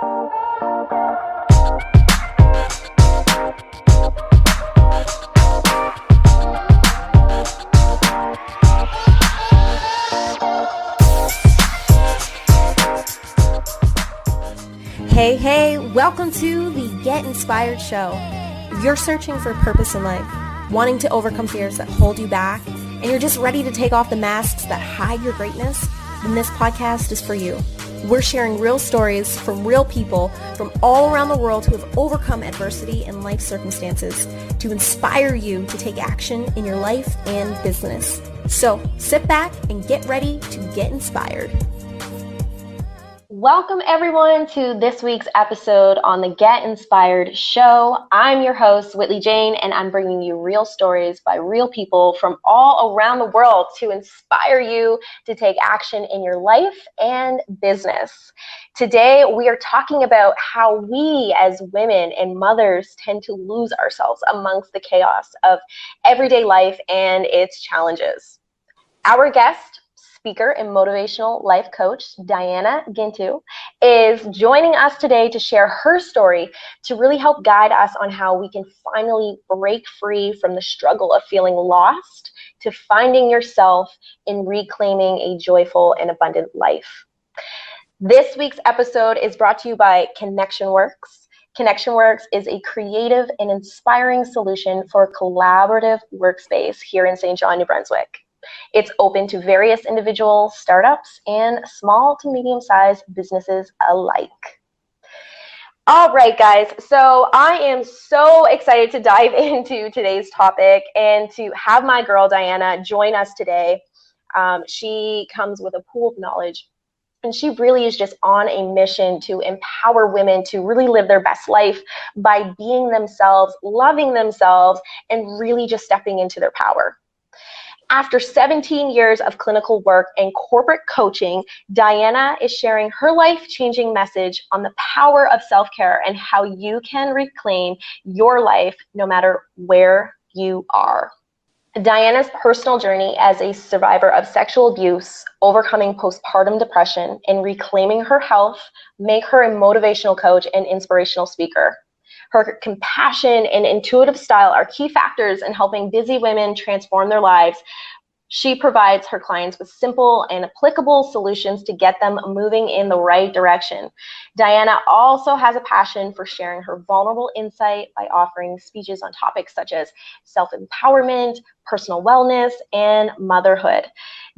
Hey, welcome to the Get Inspired Show. If you're searching for purpose in life, wanting to overcome fears that hold you back, and you're just ready to take off the masks that hide your greatness, then this podcast is for you. We're sharing real stories from real people from all around the world who have overcome adversity and life circumstances to inspire you to take action in your life and business. So sit back and get ready to get inspired. Welcome everyone to this week's episode on the Get Inspired Show. I'm your host, Whitley Jane, and I'm bringing you real stories by real people from all around the world to inspire you to take action in your life and business. Today, we are talking about how we as women and mothers tend to lose ourselves amongst the chaos of everyday life and its challenges. Our guest, speaker and motivational life coach, Diana Guintu, is joining us today to share her story to really help guide us on how we can finally break free from the struggle of feeling lost to finding yourself in reclaiming a joyful and abundant life. This week's episode is brought to you by ConnectionWorks. ConnectionWorks is a creative and inspiring solution for a collaborative workspace here in St. John, New Brunswick. It's open to various individual startups and small to medium-sized businesses alike. All right, guys. So I am so excited to dive into today's topic and to have my girl, Diana, join us today. She comes with a pool of knowledge, and she really is just on a mission to empower women to really live their best life by being themselves, loving themselves, and really just stepping into their power. After 17 years of clinical work and corporate coaching, Diana is sharing her life-changing message on the power of self-care and how you can reclaim your life no matter where you are. Diana's personal journey as a survivor of sexual abuse, overcoming postpartum depression, and reclaiming her health make her a motivational coach and inspirational speaker. Her compassion and intuitive style are key factors in helping busy women transform their lives. She provides her clients with simple and applicable solutions to get them moving in the right direction. Diana also has a passion for sharing her vulnerable insight by offering speeches on topics such as self-empowerment, personal wellness, and motherhood.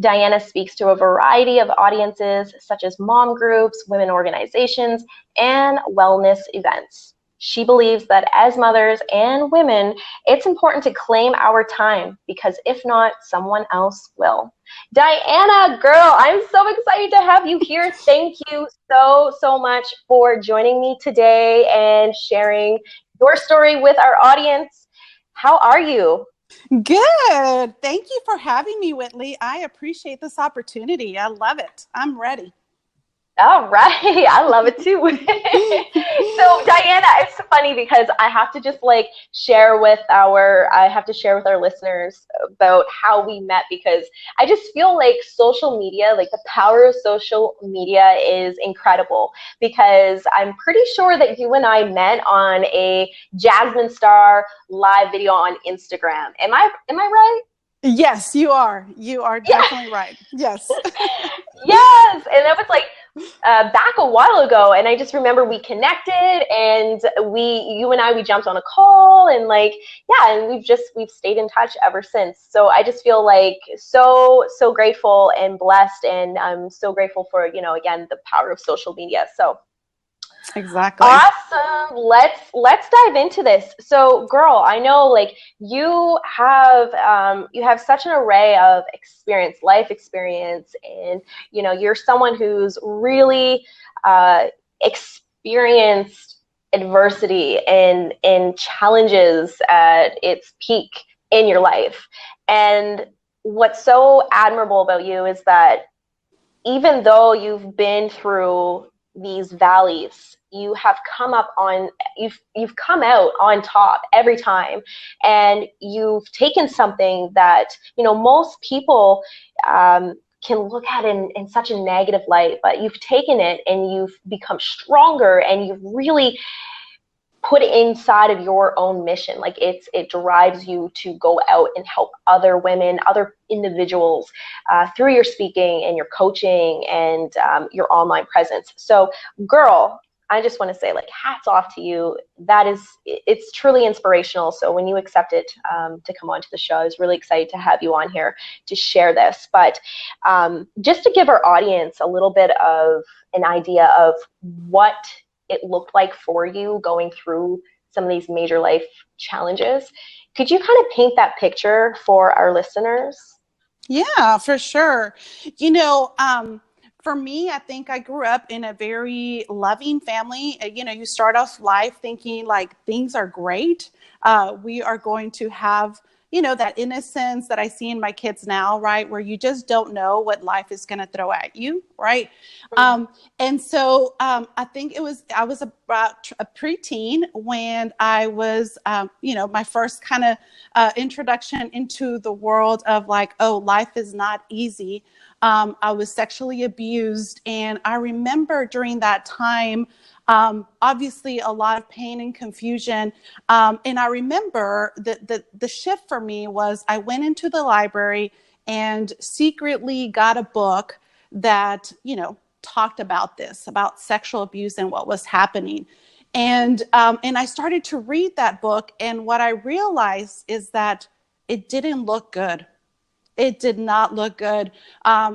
Diana speaks to a variety of audiences such as mom groups, women organizations, and wellness events. She believes that as mothers and women, it's important to claim our time because if not, someone else will. Diana, girl, I'm so excited to have you here. Thank you so much for joining me today and sharing your story with our audience. How are you? Good. Thank you for having me, Whitley. I appreciate this opportunity. I love it. I'm ready. All right. I love it too. So Diana, it's funny because I have to just share with our listeners about how we met, because I just feel like social media, the power of social media is incredible, because I'm pretty sure that you and I met on a Jasmine Star live video on Instagram. Am I right? Yes, you are. You are definitely right. Yes. Yes. And that was back a while ago, and I just remember we connected, and you and I jumped on a call, and and we've stayed in touch ever since. So I just feel so grateful and blessed, and I'm so grateful for again the power of social media. So exactly. Awesome. Let's dive into this. So, girl, I know you have such an array of life experience, and you're someone who's really experienced adversity and challenges at its peak in your life. And what's so admirable about you is that even though you've been through these valleys, you've come out on top every time, and you've taken something that most people can look at it in such a negative light, but you've taken it and you've become stronger and you've really put it inside of your own mission. Like it drives you to go out and help other women, other individuals through your speaking and your coaching and your online presence. So, girl, I just want to say, like, hats off to you. It's truly inspirational. So when you accepted to come onto the show, I was really excited to have you on here to share this. But just to give our audience a little bit of an idea of what it looked like for you going through some of these major life challenges, could you kind of paint that picture for our listeners? Yeah, for sure. For me, I think I grew up in a very loving family. You start off life thinking like things are great. We are going to have, that innocence that I see in my kids now, right? Where you just don't know what life is going to throw at you, right? And so I think I was about a preteen when I was, my first kind of introduction into the world of like, oh, life is not easy. I was sexually abused. And I remember during that time, obviously a lot of pain and confusion. And I remember that the shift for me was I went into the library and secretly got a book that, talked about this, about sexual abuse and what was happening. And I started to read that book. And what I realized is that it didn't look good. It did not look good.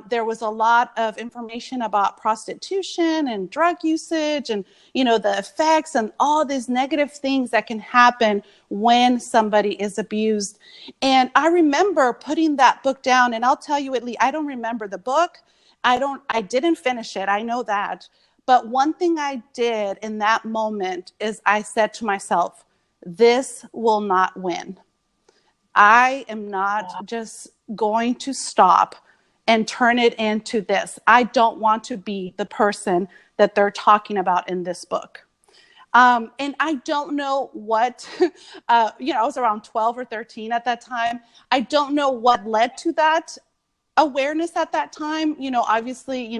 There was a lot of information about prostitution and drug usage and, the effects and all these negative things that can happen when somebody is abused. And I remember putting that book down, and I'll tell you, Whitley, I don't remember the book. I didn't finish it. I know that. But one thing I did in that moment is I said to myself, this will not win. I am not just going to stop and turn it into this. I don't want to be the person that they're talking about in this book. And I don't know what, I was around 12 or 13 at that time. I don't know what led to that awareness at that time. Obviously,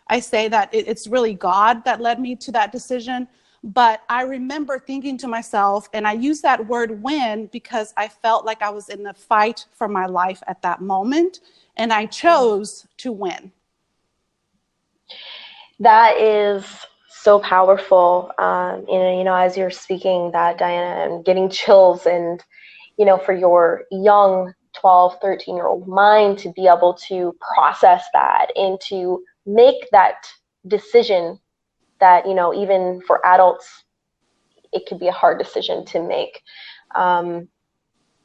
I say that it's really God that led me to that decision. But I remember thinking to myself, and I use that word win because I felt like I was in the fight for my life at that moment, and I chose to win. That is so powerful. As you're speaking that, Diana, and getting chills, and, for your young 12, 13-year-old mind to be able to process that and to make that decision that, even for adults, it could be a hard decision to make.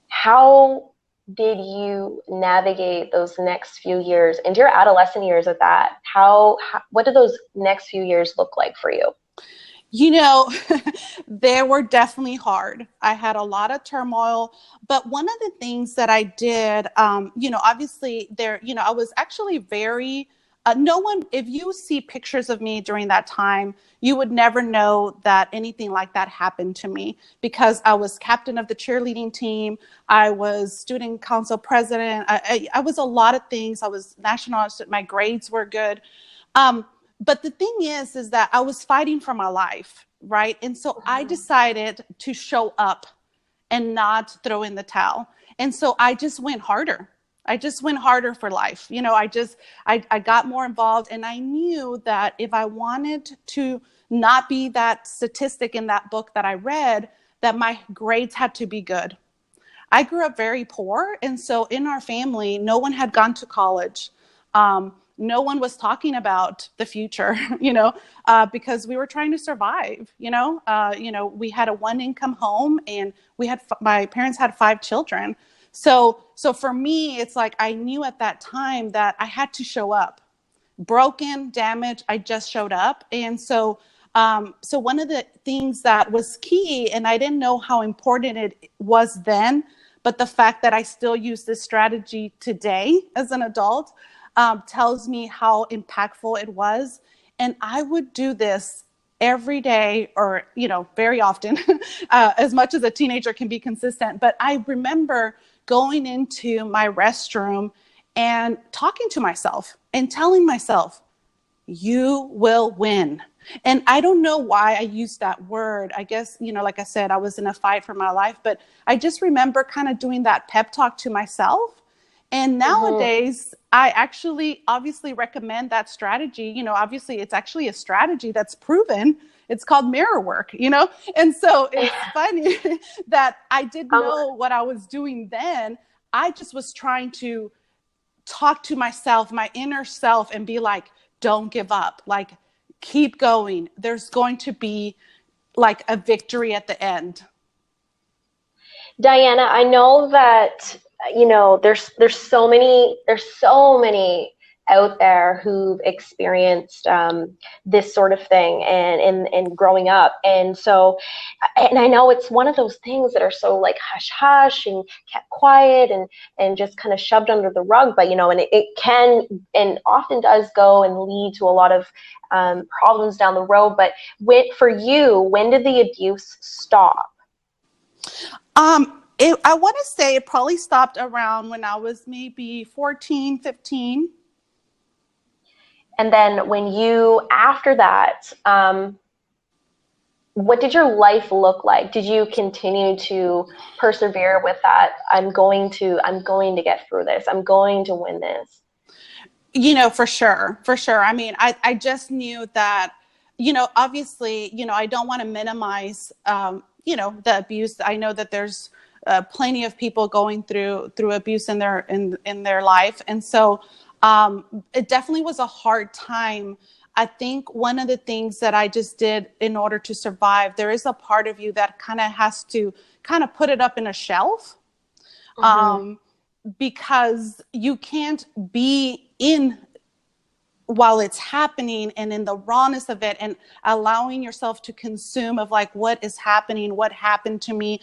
How did you navigate those next few years and your adolescent years at that? What did those next few years look like for you? They were definitely hard. I had a lot of turmoil, but one of the things that I did, obviously I was actually very, if you see pictures of me during that time, you would never know that anything like that happened to me because I was captain of the cheerleading team. I was student council president. I was a lot of things. I was national, my grades were good. But the thing is that I was fighting for my life, right? And so I decided to show up and not throw in the towel. And so I just went harder. I just went harder for life. I got more involved, and I knew that if I wanted to not be that statistic in that book that I read, that my grades had to be good. I grew up very poor. And so in our family, no one had gone to college. No one was talking about the future, because we were trying to survive, we had a one income home, and my parents had 5 children. So for me, it's like, I knew at that time that I had to show up. Broken, damaged, I just showed up. And so one of the things that was key, and I didn't know how important it was then, but the fact that I still use this strategy today as an adult, tells me how impactful it was. And I would do this every day, or, very often, as much as a teenager can be consistent. But I remember going into my restroom and talking to myself and telling myself, you will win. And I don't know why I used that word. I guess, like I said, I was in a fight for my life, but I just remember kind of doing that pep talk to myself. And nowadays, I actually obviously recommend that strategy. Obviously, it's actually a strategy that's proven. It's called mirror work, And so it's funny that I didn't know what I was doing then. I just was trying to talk to myself, my inner self, and be like, don't give up. Like, keep going. There's going to be like a victory at the end. Diana, I know that there's so many out there who've experienced this sort of thing and growing up, and I know it's one of those things that are so like hush hush and kept quiet and just kind of shoved under the rug, but and it can and often does go and lead to a lot of problems down the road. But for you, when did the abuse stop? I want to say it probably stopped around when I was maybe 14, 15. And then after that, what did your life look like? Did you continue to persevere with that? I'm going to get through this. I'm going to win this. For sure. I mean, I just knew that, obviously, I don't want to minimize, the abuse. I know that there's plenty of people going through abuse in their life. And so it definitely was a hard time. I think one of the things that I just did in order to survive, there is a part of you that kind of has to kind of put it up in a shelf. Because you can't be in while it's happening and in the rawness of it and allowing yourself to consume of like what is happening, what happened to me,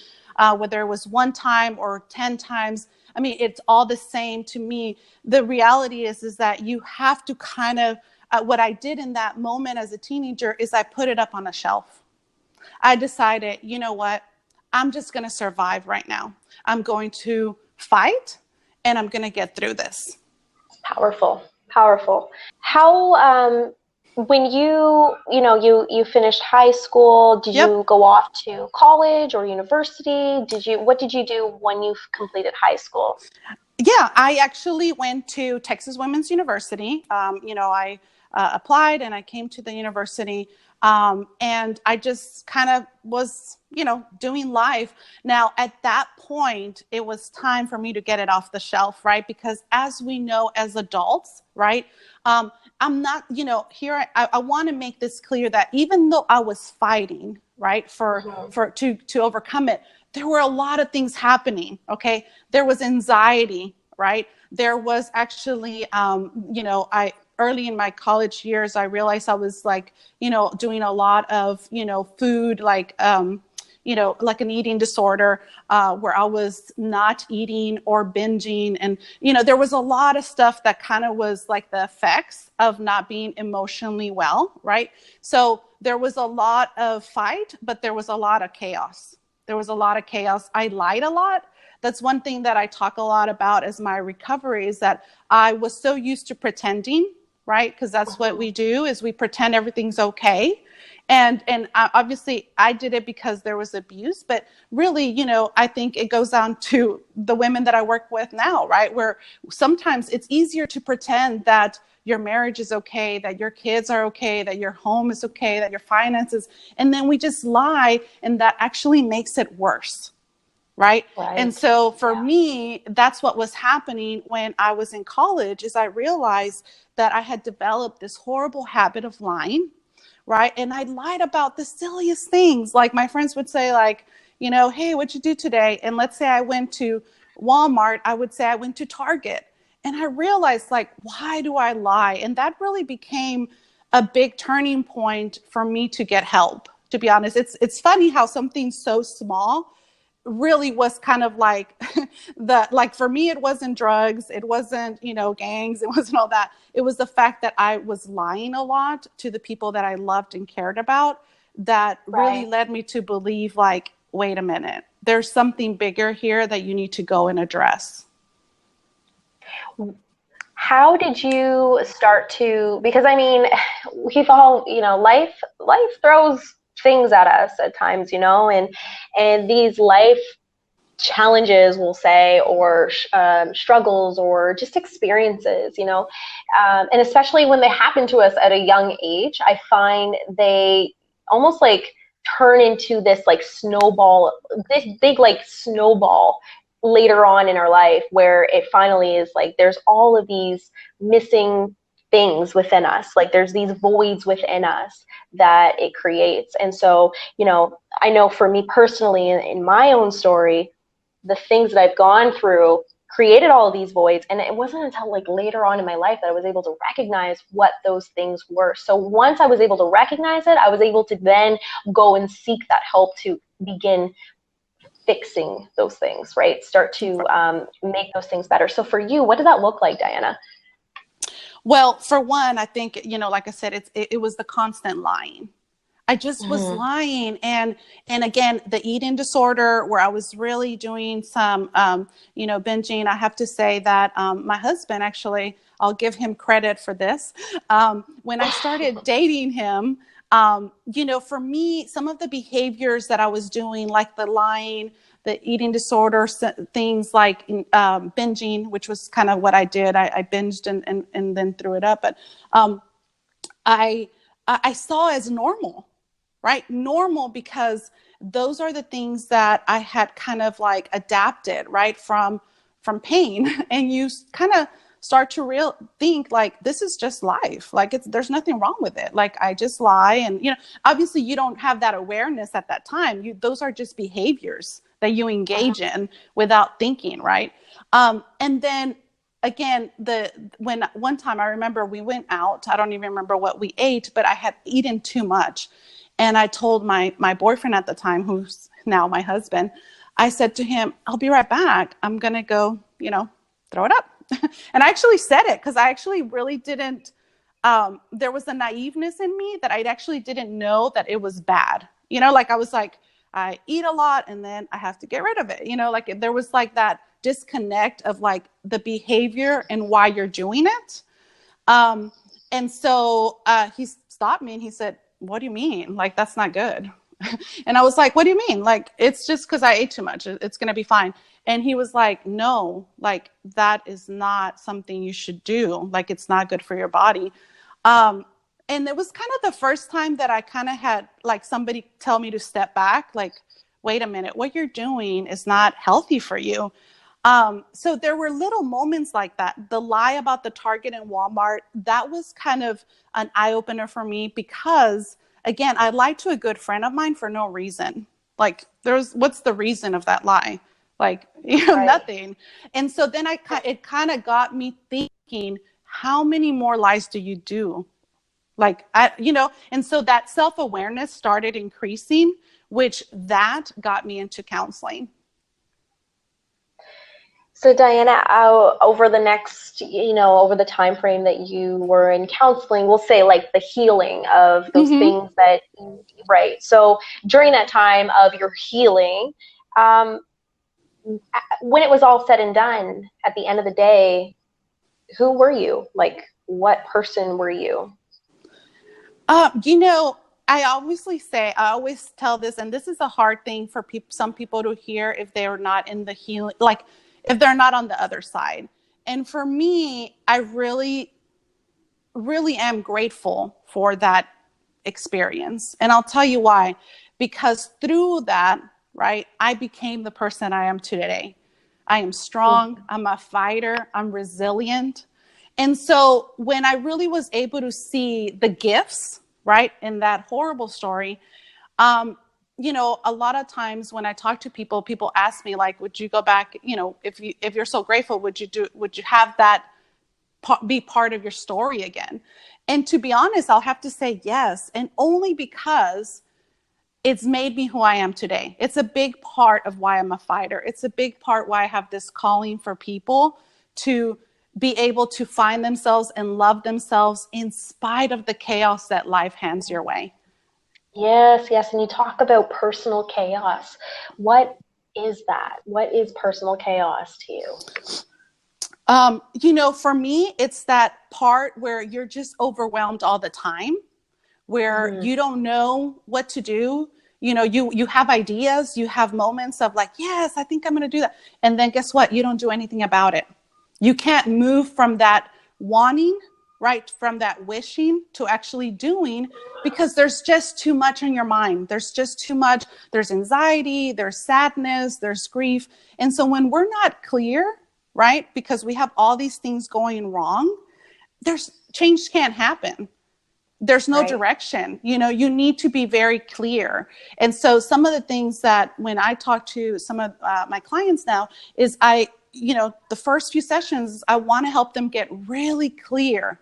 whether it was one time or 10 times. I mean, it's all the same to me. The reality is that you have to kind of, what I did in that moment as a teenager is I put it up on a shelf. I decided, you know what, I'm just going to survive right now. I'm going to fight and I'm going to get through this. Powerful. How, when you finished high school, did you go off to college or university? What did you do when you completed high school? Yeah, I actually went to Texas Women's University. I applied and I came to the university. And I just kind of was, doing life. Now, at that point, it was time for me to get it off the shelf, right? Because as we know, as adults, right? I'm not, here, I want to make this clear that even though I was fighting, right, to overcome it, there were a lot of things happening. Okay. There was anxiety, right? There was actually, early in my college years, I realized I was like, doing a lot of, food, like an eating disorder, where I was not eating or binging. And, there was a lot of stuff that kind of was like the effects of not being emotionally well, right? So there was a lot of fight, but there was a lot of chaos. I lied a lot. That's one thing that I talk a lot about as my recovery, is that I was so used to pretending, right? Because that's what we do, is we pretend everything's okay. And obviously I did it because there was abuse, but really, I think it goes down to the women that I work with now, right? Where sometimes it's easier to pretend that your marriage is okay, that your kids are okay, that your home is okay, that your finances, and then we just lie, and that actually makes it worse. Right. And so for me, that's what was happening when I was in college, is I realized that I had developed this horrible habit of lying. Right. And I lied about the silliest things. Like my friends would say, like, hey, what'd you do today? And let's say I went to Walmart, I would say I went to Target. And I realized, like, why do I lie? And that really became a big turning point for me to get help. To be honest, it's funny how something so small really was kind of like for me, it wasn't drugs, it wasn't, gangs, it wasn't all that. It was the fact that I was lying a lot to the people that I loved and cared about, that really led me to believe, like, wait a minute, there's something bigger here that you need to go and address. How did you start to, because I mean, we've all, life throws things at us at times, and these life challenges, we'll say, or struggles, or just experiences, and especially when they happen to us at a young age, I find they almost like turn into this like snowball, this big like snowball later on in our life, where it finally is like there's all of these missing things within us, like there's these voids within us that it creates. And so, I know for me personally, in my own story, the things that I've gone through created all of these voids. And it wasn't until like later on in my life that I was able to recognize what those things were. So once I was able to recognize it, I was able to then go and seek that help to begin fixing those things, right? Start to make those things better. So for you, what did that look like, Diana? Well, for one, I think, like I said, it was the constant lying. I just was Mm-hmm. lying. And again, the eating disorder, where I was really doing some, binging. I have to say that my husband, actually, I'll give him credit for this. When I started dating him, for me, some of the behaviors that I was doing, like the lying, the eating disorder, things like binging, which was kind of what I did. I binged and then threw it up. But I saw as normal, right? Normal, because those are the things that I had kind of like adapted, right? From pain. And you kind of start to think like, this is just life. Like there's nothing wrong with it. Like I just lie. And, obviously you don't have that awareness at that time. Those are just behaviors that you engage in without thinking. Right. And then again, when one time I remember we went out, I don't even remember what we ate, but I had eaten too much. And I told my boyfriend at the time, who's now my husband, I said to him, I'll be right back. I'm going to go, throw it up. And I actually said it because I actually really didn't, there was a naiveness in me that I actually didn't know that it was bad. Like I was like, I eat a lot and then I have to get rid of it. Like there was like that disconnect of like the behavior and why you're doing it. And so he stopped me and he said, what do you mean? Like, that's not good. And I was like, what do you mean? Like, it's just because I ate too much. It's going to be fine. And he was like, no, like, that is not something you should do. Like, it's not good for your body. And it was kind of the first time that I kind of had like somebody tell me to step back, like, wait a minute, what you're doing is not healthy for you. So there were little moments like that. The lie about the Target and Walmart, that was kind of an eye-opener for me because, again, I lied to a good friend of mine for no reason. Like, what's the reason of that lie? Like, Right. nothing. And so then it kind of got me thinking, how many more lies do you do? Like, and so that self-awareness started increasing, which that got me into counseling. So Diana, over the next, over the time frame that you were in counseling, we'll say like the healing of those Mm-hmm. things that, right. So during that time of your healing, um, when it was all said and done, at the end of the day, who were you? Like, what person were you? You know, I always tell this, and this is a hard thing for some people to hear if they're not in the healing, like if they're not on the other side. And for me, I really, really am grateful for that experience. And I'll tell you why. Because through that, right, I became the person I am today. I am strong, I'm a fighter, I'm resilient. And so when I really was able to see the gifts, right, in that horrible story, a lot of times when I talk to people, people ask me like, would you go back, if you're so grateful, would you have that be part of your story again? And to be honest, I'll have to say yes, and only because it's made me who I am today. It's a big part of why I'm a fighter. It's a big part why I have this calling for people to be able to find themselves and love themselves in spite of the chaos that life hands your way. Yes, yes. And you talk about personal chaos. What is that? What is personal chaos to you? For me, it's that part where you're just overwhelmed all the time, where Mm-hmm. you don't know what to do. You have ideas, you have moments of like, yes, I think I'm going to do that. And then guess what? You don't do anything about it. You can't move from that wanting, right, from that wishing to actually doing, because there's just too much in your mind. There's just too much. There's anxiety, there's sadness, there's grief. And so when we're not clear, right, because we have all these things going wrong, there's change can't happen. There's no Right. direction. You need to be very clear. And so some of the things that when I talk to some of my clients now is the first few sessions, I want to help them get really clear.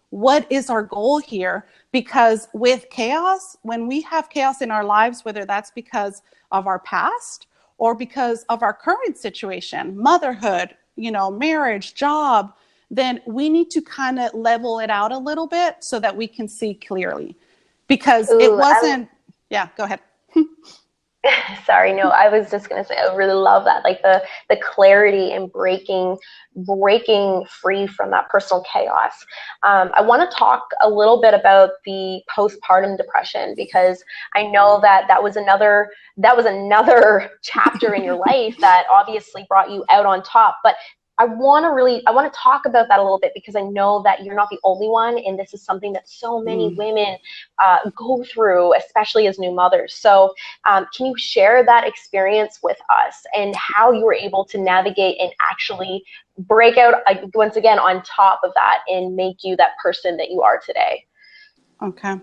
What is our goal here? Because with chaos, when we have chaos in our lives, whether that's because of our past or because of our current situation, motherhood, marriage, job, then we need to kind of level it out a little bit so that we can see clearly. Because it Ooh, wasn't, yeah, go ahead. sorry, no, I was just gonna say I really love that, like the clarity and breaking free from that personal chaos. I want to talk a little bit about the postpartum depression, because I know that was another chapter in your life that obviously brought you out on top. But I want to talk about that a little bit, because I know that you're not the only one, and this is something that so many women go through, especially as new mothers. So can you share that experience with us and how you were able to navigate and actually break out once again on top of that and make you that person that you are today? Okay.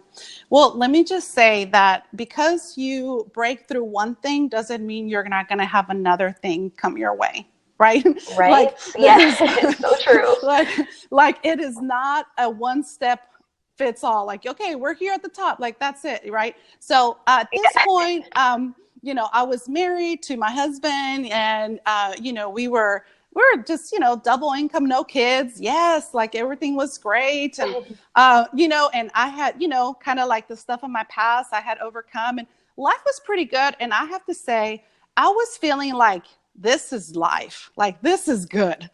Well, let me just say that because you break through one thing doesn't mean you're not going to have another thing come your way. Right? Right? Like Yes, this is so true. like it is not a one step fits all. Like, okay, we're here at the top. Like, that's it. Right. So at this point, I was married to my husband, and, we were just, double income, no kids. Yes. Like everything was great. And, and I had, kind of like the stuff in my past I had overcome, and life was pretty good. And I have to say, I was feeling like, this is life. Like, this is good.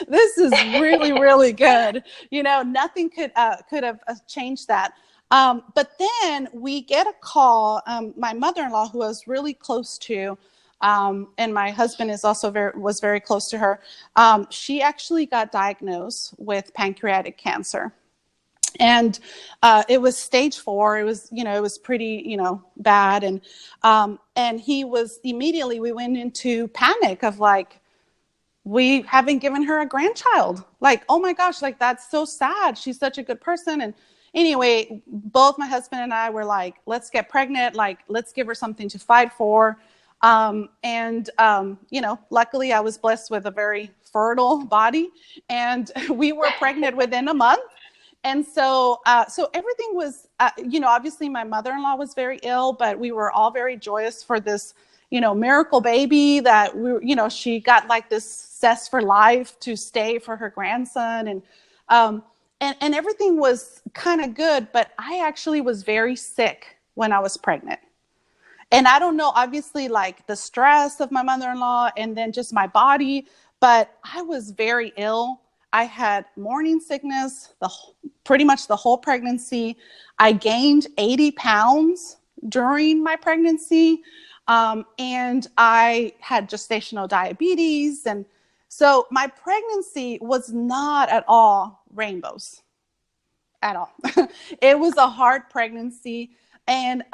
This is really, really good. Nothing could have changed that. But then we get a call. My mother-in-law, who I was really close to, and my husband is also was very close to her. She actually got diagnosed with pancreatic cancer. And it was stage 4. It was pretty, bad. And he was immediately, we went into panic of like, we haven't given her a grandchild. Like, oh my gosh, like that's so sad. She's such a good person. And anyway, both my husband and I were like, let's get pregnant. Like, let's give her something to fight for. Luckily I was blessed with a very fertile body, and we were pregnant within a month. And so everything was, obviously my mother-in-law was very ill, but we were all very joyous for this, miracle baby that she got like this zest for life to stay for her grandson. And everything was kind of good, but I actually was very sick when I was pregnant. And I don't know, obviously, like the stress of my mother-in-law and then just my body, but I was very ill. I had morning sickness pretty much the whole pregnancy. I gained 80 pounds during my pregnancy, and I had gestational diabetes. And so my pregnancy was not at all rainbows, at all. It was a hard pregnancy. And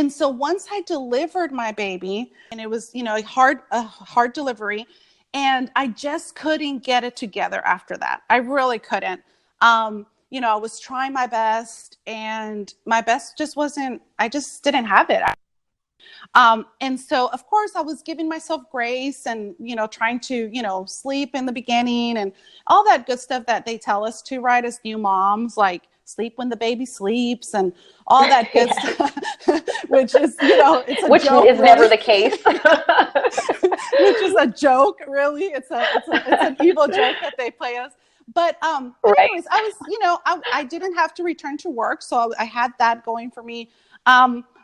so once I delivered my baby, and it was, a hard delivery, and I just couldn't get it together after that. I really couldn't. I was trying my best, and my best I just didn't have it. And so, of course, I was giving myself grace and, trying to, sleep in the beginning and all that good stuff that they tell us to, right, as new moms, like sleep when the baby sleeps and all that good stuff, which is, it's a which joke. Which is never the case. Which is a joke, really. It's an evil joke that they play us. But anyways, I was, I didn't have to return to work, so I had that going for me.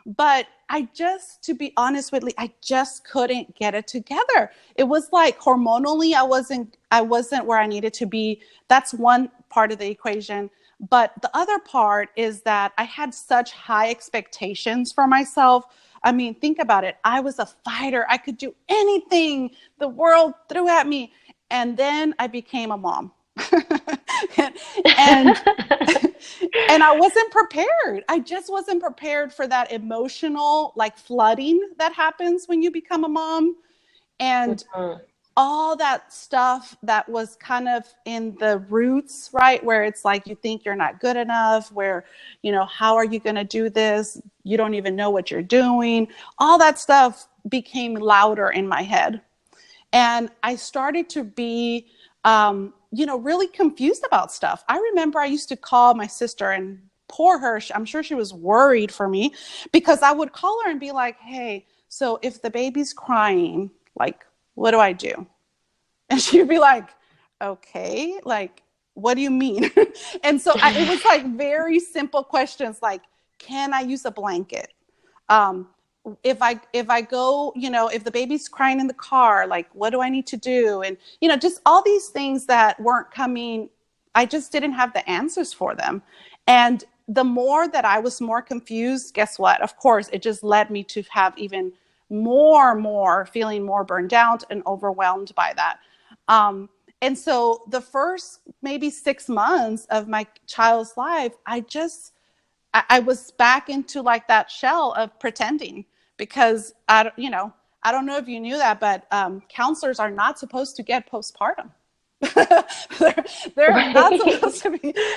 But I just, to be honest with you, I just couldn't get it together. It was like hormonally, I wasn't where I needed to be. That's one part of the equation. But the other part is that I had such high expectations for myself. I mean, think about it. I was a fighter. I could do anything the world threw at me. And then I became a mom. and and I wasn't prepared. I just wasn't prepared for that emotional like flooding that happens when you become a mom. And Mhm. all that stuff that was kind of in the roots, right? Where it's like you think you're not good enough, where, how are you going to do this? You don't even know what you're doing. All that stuff became louder in my head. And I started to be, really confused about stuff. I remember I used to call my sister and poor her. I'm sure she was worried for me because I would call her and be like, hey, so if the baby's crying, like, what do I do? And she'd be like, okay, like, what do you mean? And so it was like very simple questions like, can I use a blanket? Um, if I go, if the baby's crying in the car, like, what do I need to do? And, just all these things that weren't coming, I just didn't have the answers for them. And the more that I was more confused, guess what? Of course, it just led me to have even more feeling more burned out and overwhelmed by that. And so the first maybe 6 months of my child's life, I was back into like that shell of pretending because I don't know if you knew that, but counselors are not supposed to get postpartum. they're not Right. supposed to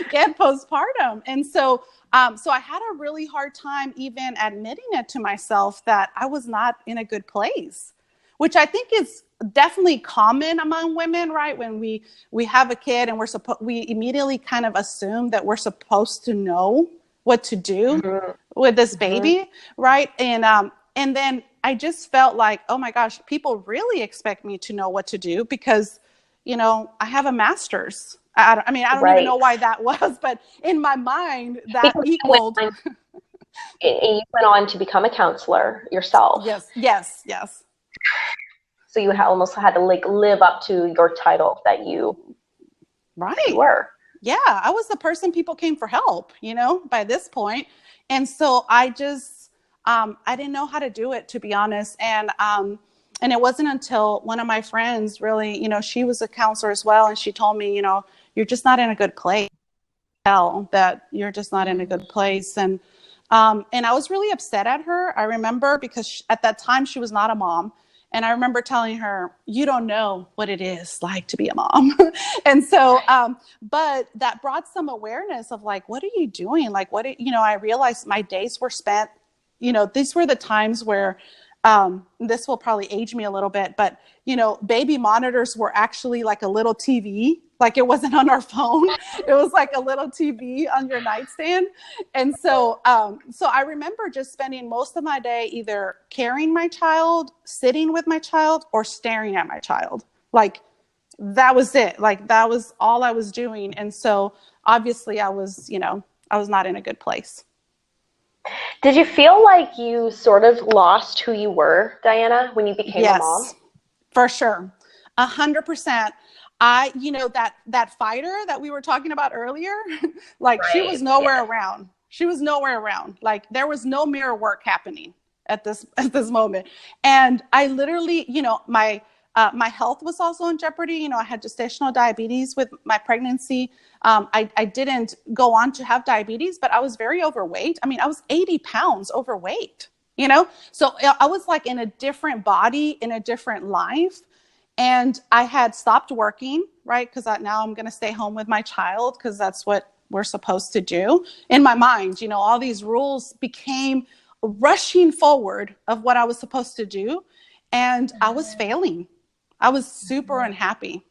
get postpartum. And so I had a really hard time even admitting it to myself that I was not in a good place, which I think is definitely common among women, right? When we have a kid and we immediately kind of assume that we're supposed to know what to do Mhm. with this Mhm. baby, right? And then I just felt like, oh my gosh, people really expect me to know what to do because, I have a master's. I mean, I don't even know Right. why that was, but in my mind, that Because equaled. you went on to become a counselor yourself. Yes, yes, yes. So you almost had to like live up to your title that you Right. were. Yeah, I was the person people came for help, by this point. And so I didn't know how to do it, to be honest. And it wasn't until one of my friends really, she was a counselor as well. And she told me, you're just not in a good place. Tell that you're just not in a good place. And I was really upset at her. I remember because at that time she was not a mom. And I remember telling her, you don't know what it is like to be a mom. And so, but that brought some awareness of like, what are you doing? Like, I realized my days were spent, these were the times where, this will probably age me a little bit, but, baby monitors were actually like a little TV. Like it wasn't on our phone. It was like a little TV on your nightstand. And so I remember just spending most of my day either carrying my child, sitting with my child, or staring at my child. Like that was it. Like that was all I was doing. And so obviously I was not in a good place. Did you feel like you sort of lost who you were, Diana, when you became a mom? Yes, for sure. 100%. That fighter that we were talking about earlier, like she was Right. nowhere Yes. around. She was nowhere around. Like there was no mirror work happening at this moment. And I literally, my health was also in jeopardy. I had gestational diabetes with my pregnancy. I didn't go on to have diabetes, but I was very overweight. I mean, I was 80 pounds overweight, so I was like in a different body, in a different life. And I had stopped working, right? Because now I'm going to stay home with my child because that's what we're supposed to do. In my mind, all these rules became rushing forward of what I was supposed to do. And I was failing. I was super unhappy.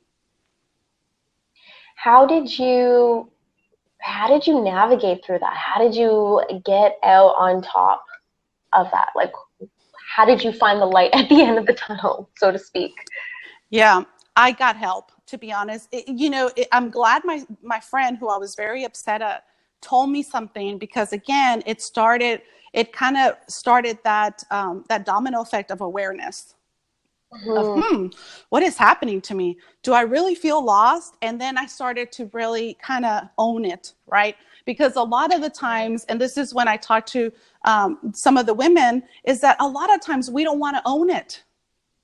How did you how did you navigate through that? How did you get out on top of that? Like how did you find the light at the end of the tunnel, so to speak? Yeah, I got help, to be honest. I'm glad my friend, who I was very upset at, told me something because again, it kind of started that domino effect of awareness of, Mm-hmm. what is happening to me? Do I really feel lost? And then I started to really kind of own it, right? Because a lot of the times, and this is when I talk to some of the women, is that a lot of times we don't want to own it.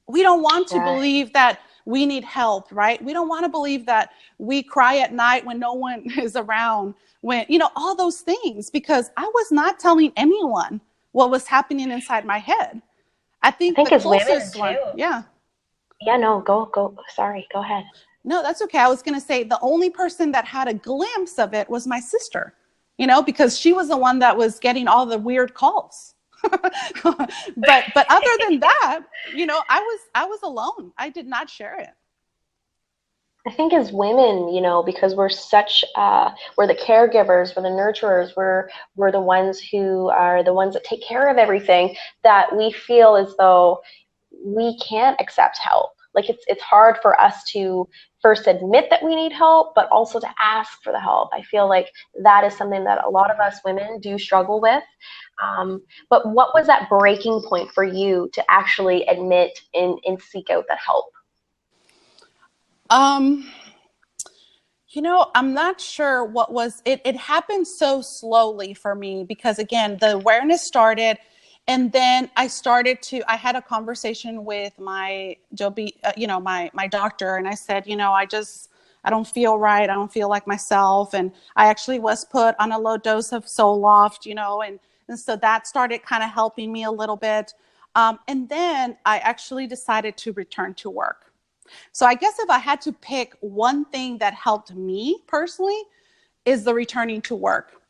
We don't want to Right. believe that we need help, right? We don't want to believe that we cry at night when no one is around, when, all those things, because I was not telling anyone what was happening inside my head. I I think the think as women closest one, too. yeah. Yeah, no, go. Sorry, go ahead. No, that's okay. I was going to say the only person that had a glimpse of it was my sister, because she was the one that was getting all the weird calls. but other than that, I was alone. I did not share it. I think as women, because we're the caregivers, we're the nurturers, we're the ones who are the ones that take care of everything, that we feel as though we can't accept help. Like it's hard for us to first admit that we need help, but also to ask for the help. I feel like that is something that a lot of us women do struggle with. But what was that breaking point for you to actually admit and seek out that help? Um, I'm not sure what was it. It happened so slowly for me because again, the awareness started, and then I had a conversation with my Joby, my doctor, and I said, I don't feel right. I don't feel like myself, and I actually was put on a low dose of Zoloft, and so that started kind of helping me a little bit. And then I actually decided to return to work. So I guess if I had to pick one thing that helped me personally is the returning to work.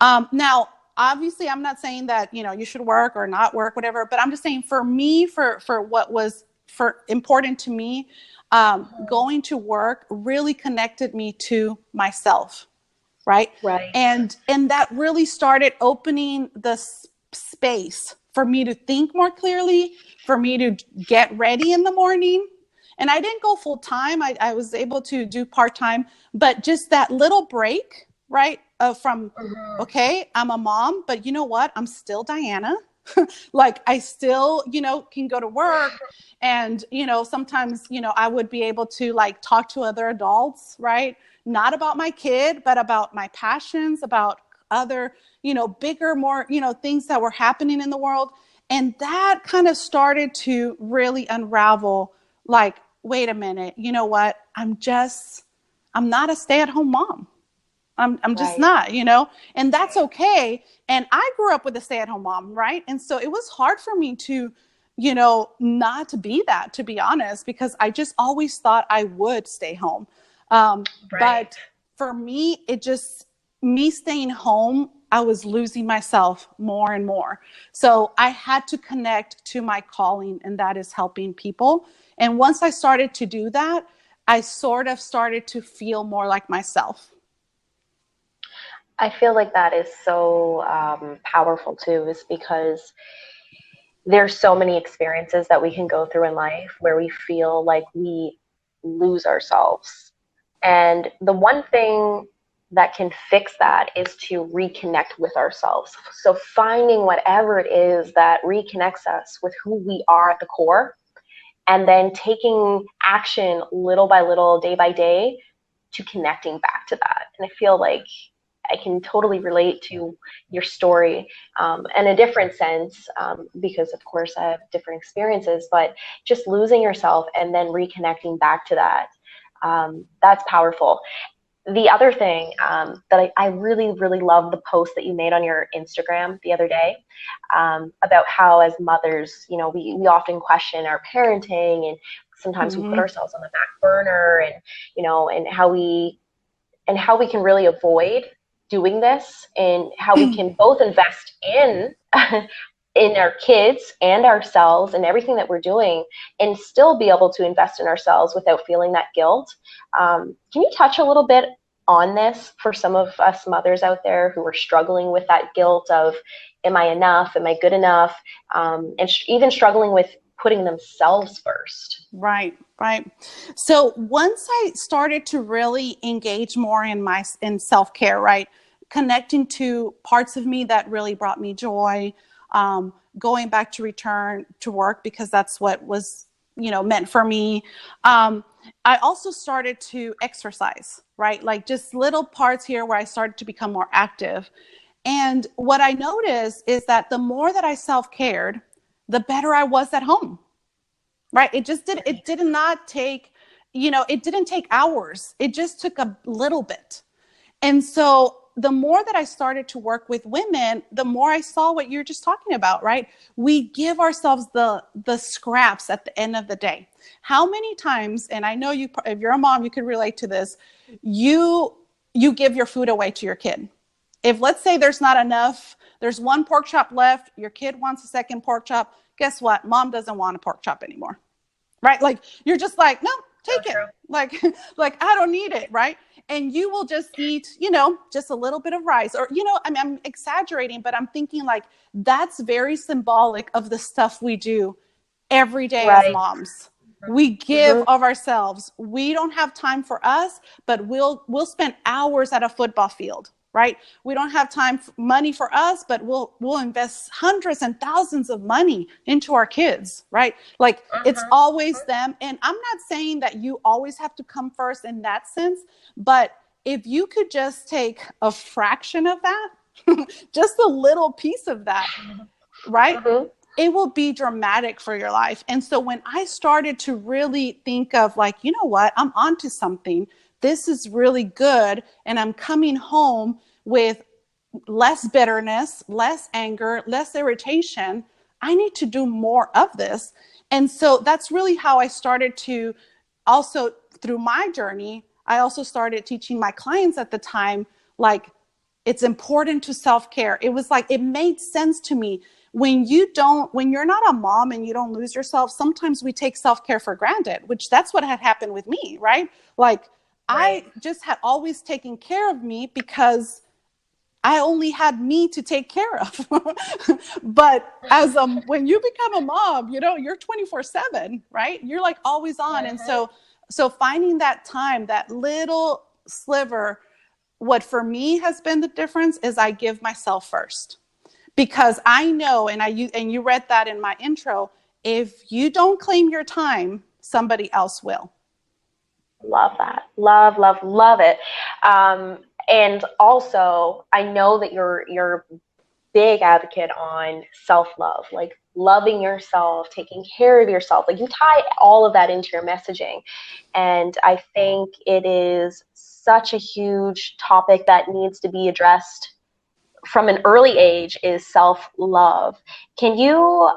Now, obviously, I'm not saying that you should work or not work, whatever. But I'm just saying for me, for what was for important to me, going to work really connected me to myself, right? Right. And that really started opening the space for me to think more clearly, for me to get ready in the morning. And I didn't go full time. I was able to do part time, but just that little break, right? From, Mm-hmm. okay, I'm a mom, but you know what? I'm still Diana. Like I still, can go to work. And, sometimes, I would be able to like talk to other adults, right? Not about my kid, but about my passions, about other, bigger, more, things that were happening in the world. And that kind of started to really unravel, like, wait a minute, you know what? I'm not a stay-at-home mom. I'm just Right. not, and that's okay. And I grew up with a stay-at-home mom, right? And so it was hard for me to, not to be that, to be honest, because I just always thought I would stay home. Right. But for me, me staying home, I was losing myself more and more. So I had to connect to my calling, and that is helping people. And once I started to do that, I sort of started to feel more like myself. I feel like that is so powerful too, is because there's so many experiences that we can go through in life where we feel like we lose ourselves. And the one thing that can fix that is to reconnect with ourselves. So finding whatever it is that reconnects us with who we are at the core, and then taking action little by little, day by day, to connecting back to that. And I feel like I can totally relate to your story in a different sense because, of course, I have different experiences, but just losing yourself and then reconnecting back to that, that's powerful. The other thing that I really, really love the post that you made on your Instagram the other day about how, as mothers, we often question our parenting, and sometimes we put Mm-hmm. ourselves on the back burner, and how we can really avoid doing this, and how we can both invest in in our kids and ourselves and everything that we're doing, and still be able to invest in ourselves without feeling that guilt. Can you touch a little bit on this for some of us mothers out there who are struggling with that guilt of, am I enough? Am I good enough? And even struggling with putting themselves first. Right, right. So once I started to really engage more in self care, right? connecting to parts of me that really brought me joy, going back to return to work because that's what was, meant for me. I also started to exercise, right? Like just little parts here where I started to become more active. And what I noticed is that the more that I self-cared, the better I was at home, right? It did not take, it didn't take hours. It just took a little bit. And so the more that I started to work with women, the more I saw what you're just talking about, right? We give ourselves the scraps at the end of the day. How many times, and I know you, if you're a mom, you can relate to this, you give your food away to your kid. If let's say there's not enough, there's one pork chop left, your kid wants a second pork chop, guess what? Mom doesn't want a pork chop anymore, right? Like you're just like, no, take it. Like, like I don't need it, right? And you will just eat, just a little bit of rice or, I'm exaggerating, but I'm thinking like that's very symbolic of the stuff we do every day as moms. We give of ourselves. We don't have time for us, but we'll spend hours at a football field, right? We don't have time, money for us, but we'll invest hundreds and thousands of money into our kids, right? Like it's always them. And I'm not saying that you always have to come first in that sense, but if you could just take a fraction of that, just a little piece of that, right? It will be dramatic for your life. And so when I started to really think of like, you know what, I'm onto something. This is really good. And I'm coming home with less bitterness, less anger, less irritation. I need to do more of this. And so that's really how I started to also, through my journey, I also started teaching my clients at the time, like, it's important to self-care. It was like, it made sense to me. When you're not a mom and you don't lose yourself, sometimes we take self-care for granted, which that's what had happened with me, right? Like I just had always taken care of me because I only had me to take care of. But when you become a mom, you're 24/7, right? You're like always on. And so finding that time, that little sliver, what for me has been the difference is I give myself first. Because I know, and you read that in my intro, if you don't claim your time, somebody else will. Love that. Love it. And also, I know that you're a big advocate on self-love, like loving yourself, taking care of yourself. Like you tie all of that into your messaging. And I think it is such a huge topic that needs to be addressed from an early age is self-love. Can you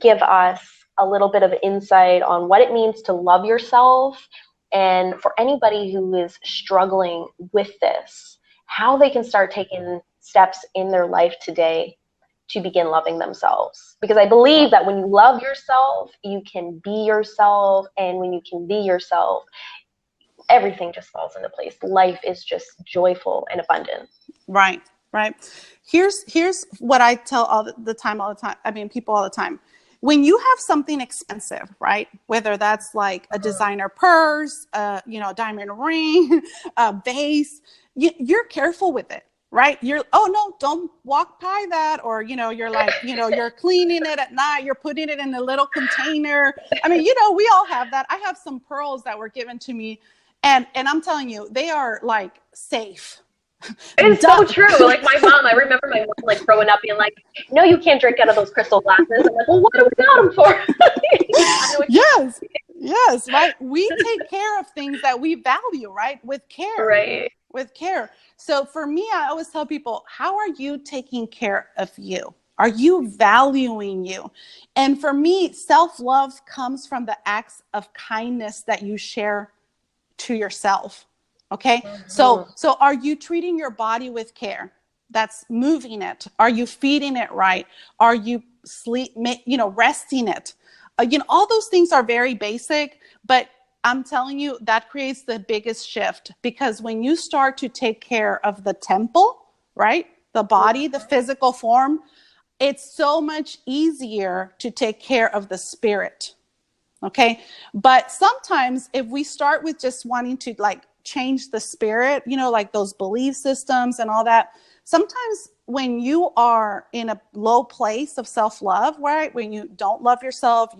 give us a little bit of insight on what it means to love yourself, and for anybody who is struggling with this, how they can start taking steps in their life today to begin loving themselves? Because I believe that when you love yourself, you can be yourself, and when you can be yourself, everything just falls into place. Life is just joyful and abundant. Right. Here's what I tell all the time. I mean, people all the time. When you have something expensive, right? Whether that's like a designer purse, a diamond ring, a vase, you're careful with it, right? Oh no, don't walk by that. Or, you're like, you're cleaning it at night. You're putting it in a little container. I mean, we all have that. I have some pearls that were given to me, and I'm telling you, they are like safe. It's so true. Like my mom, I remember my mom like growing up being like, "No, you can't drink out of those crystal glasses." I'm like, "Well, what do we got them for?" Yes, right. We take care of things that we value, right? With care. Right. With care. So for me, I always tell people, how are you taking care of you? Are you valuing you? And for me, self-love comes from the acts of kindness that you share to yourself. Okay. So are you treating your body with care? That's moving it. Are you feeding it right? Are you resting it? All those things are very basic, but I'm telling you that creates the biggest shift, because when you start to take care of the temple, right? The body, the physical form, it's so much easier to take care of the spirit. Okay. But sometimes if we start with just wanting to like change the spirit, like those belief systems and all that. Sometimes when you are in a low place of self-love, right? When you don't love yourself,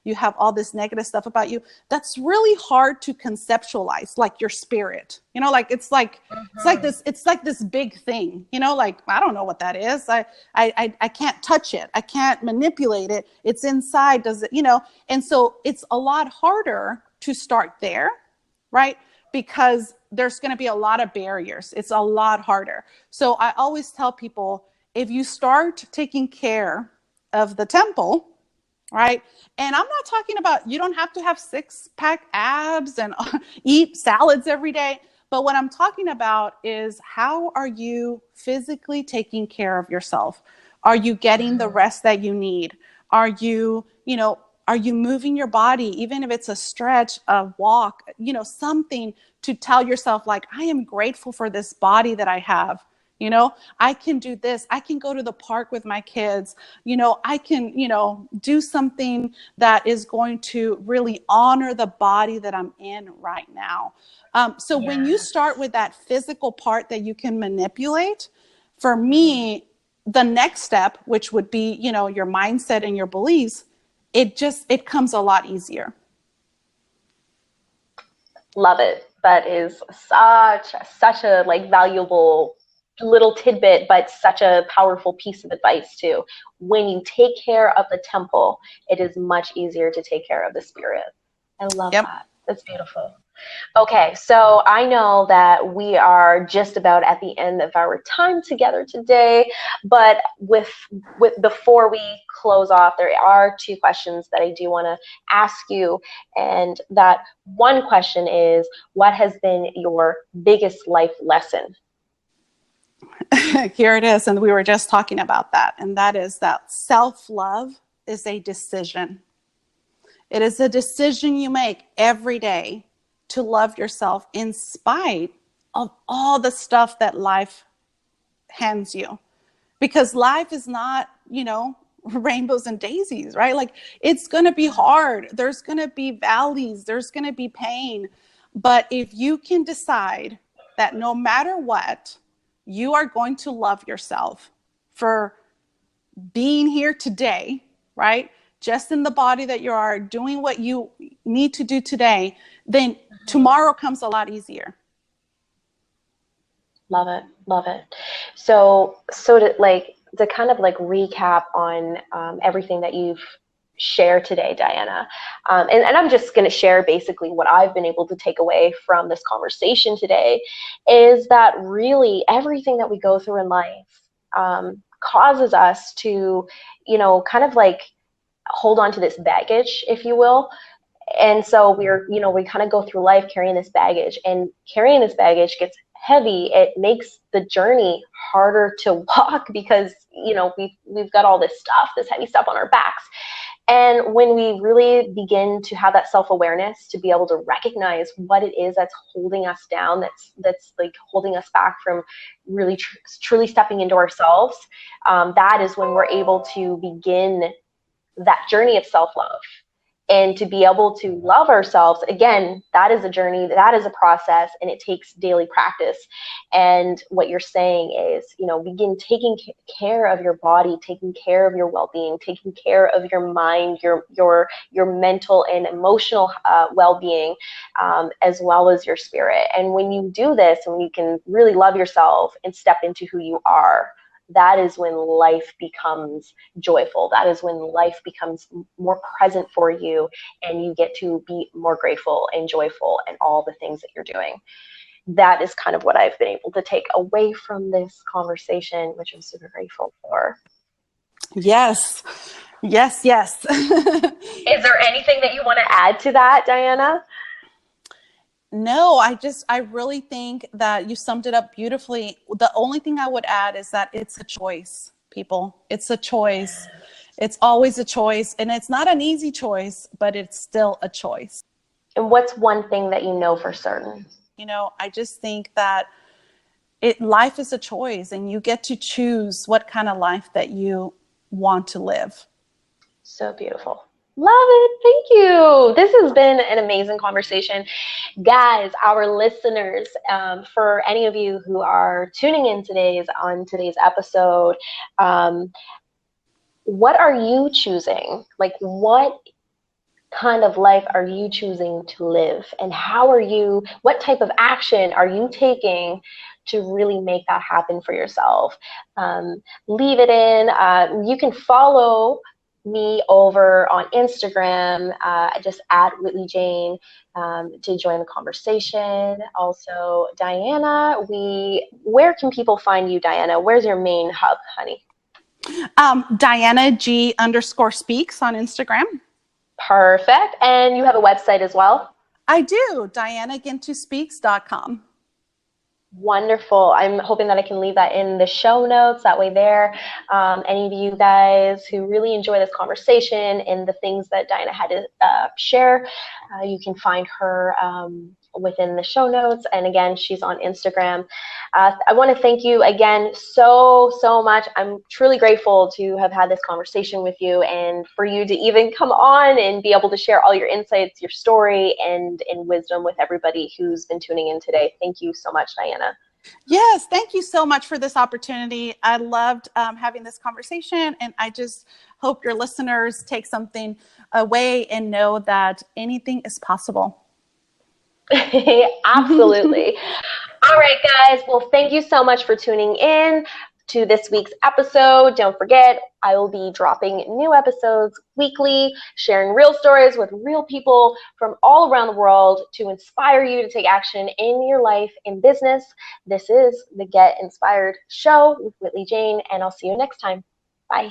you have all this negative stuff about you, that's really hard to conceptualize, like your spirit, like it's like this big thing, like, I don't know what that is. I can't touch it. I can't manipulate it. It's inside. Does it, and so it's a lot harder to start there, right? Because there's going to be a lot of barriers. It's a lot harder. So I always tell people, if you start taking care of the temple, right? And I'm not talking about, you don't have to have 6-pack abs and eat salads every day. But what I'm talking about is, how are you physically taking care of yourself? Are you getting the rest that you need? Are you moving your body, even if it's a stretch, a walk, something to tell yourself, like, I am grateful for this body that I have. I can do this. I can go to the park with my kids. I can, do something that is going to really honor the body that I'm in right now. So when you start with that physical part that you can manipulate, for me, the next step, which would be, your mindset and your beliefs, it comes a lot easier. Love it. That is such a like valuable little tidbit, but such a powerful piece of advice too. When you take care of the temple, it is much easier to take care of the spirit. I love that. That's beautiful. Okay, so I know that we are just about at the end of our time together today, but with before we close off, there are 2 questions that I do want to ask you, and that one question is, what has been your biggest life lesson? Here it is, and we were just talking about that, and that is that self-love is a decision. It is a decision you make every day to love yourself in spite of all the stuff that life hands you. Because life is not, rainbows and daisies, right? Like, it's going to be hard. There's going to be valleys. There's going to be pain. But if you can decide that no matter what, you are going to love yourself for being here today, right? Just in the body that you are, doing what you need to do today, then tomorrow comes a lot easier. Love it. Love it. So to kind of like recap on everything that you've shared today, Diana, and I'm just going to share basically what I've been able to take away from this conversation today, is that really everything that we go through in life causes us to, kind of like hold on to this baggage, if you will. And so we kind of go through life carrying this baggage, and carrying this baggage gets heavy. It makes the journey harder to walk because, we've got all this stuff, this heavy stuff on our backs. And when we really begin to have that self-awareness, to be able to recognize what it is that's holding us down, that's like holding us back from really truly stepping into ourselves, that is when we're able to begin that journey of self-love. And to be able to love ourselves, again, that is a journey, that is a process, and it takes daily practice. And what you're saying is, begin taking care of your body, taking care of your well-being, taking care of your mind, your mental and emotional well-being, as well as your spirit. And when you do this, and you can really love yourself and step into who you are, that is when life becomes joyful. That is when life becomes more present for you, and you get to be more grateful and joyful in all the things that you're doing. That is kind of what I've been able to take away from this conversation, which I'm super grateful for. Yes. Yes. Yes. Is there anything that you want to add to that, Diana? No, I really think that you summed it up beautifully. The only thing I would add is that it's a choice, people. It's a choice. It's always a choice. And it's not an easy choice, but it's still a choice. And what's one thing that you know for certain? I just think that life is a choice, and you get to choose what kind of life that you want to live. So beautiful. Love it. Thank you. This has been an amazing conversation. Guys, our listeners, for any of you who are tuning in on today's episode, um, what are you choosing? Like, what kind of life are you choosing to live? And what type of action are you taking to really make that happen for yourself? Leave it in. You can follow me over on Instagram, just at Whitley Jane, to join the conversation. Also, Diana, where can people find you, Diana? Where's your main hub, honey? Diana G_speaks on Instagram. Perfect. And you have a website as well? I do, dianaguintuspeaks.com. Wonderful. I'm hoping that I can leave that in the show notes. That way any of you guys who really enjoy this conversation and the things that Diana had to share, you can find her within the show notes. And again, she's on Instagram. I want to thank you again so much. I'm truly grateful to have had this conversation with you and for you to even come on and be able to share all your insights, your story, and wisdom with everybody who's been tuning in today. Thank you so much, Diana. Yes, thank you so much for this opportunity. I loved having this conversation, and I just hope your listeners take something away and know that anything is possible. Absolutely. All right, guys. Well, thank you so much for tuning in to this week's episode. Don't forget, I will be dropping new episodes weekly, sharing real stories with real people from all around the world to inspire you to take action in your life and business. This is the Get Inspired Show with Whitley Jane, and I'll see you next time. Bye.